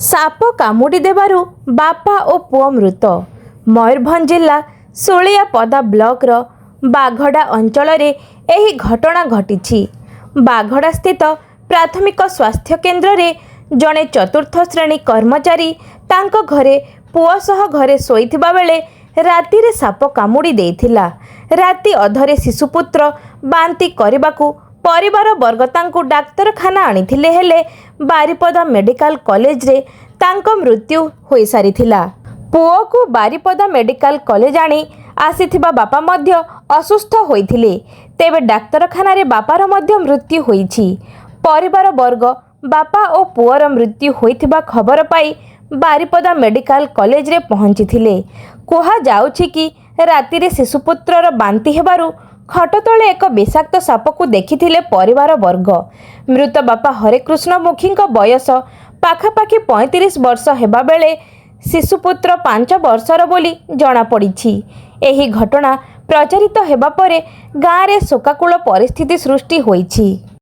Shop कामुड़ी देबारु बापा और पुओ मृत। मयूरभंज जिला सुलियापदा ब्लॉक रो बाघड़ा अंचल एही घटना घटी। बाघड़ा स्थित प्राथमिक स्वास्थ्य केन्द्र रे जड़े चतुर्थ श्रेणी कर्मचारी तांको घरे पुओ सह घरे शोइथिबा बेले राति रे साप कामुड़ी देइथिला। राति अधरे शिशुपुत्र बांती करिबाकू परिवार वर्ग तांको डाक्तरखाना आनिथिले हेले बारिपदा मेडिकल कॉलेज रे तांको मृत्यु होई सारिथिला। पुओ को बारिपदा मेडिकल कॉलेज आनी आसीथिबा बापा मध्य असुस्थ होइथिले। तेबे डाक्तरखाना रे बापार मध्य मृत्यु होईछि। परिवार वर्ग बापा और पुओर मृत्यु होइथिबा खबर पाई बारिपदा मेडिकल कॉलेज रे पहुंचीथिले। कुहा जाउछि कि राति रे शिशुपुत्रर बांती हेबारु खट तले एक विषाक्त साप को देखिथिले परिवार वर्ग। मृत बापा हरेकृष्ण मुखी बयस पाखापाखि 35 वर्ष हेबा बेले शिशुपुत्र 5 वर्षर बोली जणा पड़िछि। एही घटना प्रचारित हेबा परे गाँव रे शोकाकुल परिस्थिति सृष्टि होईछि।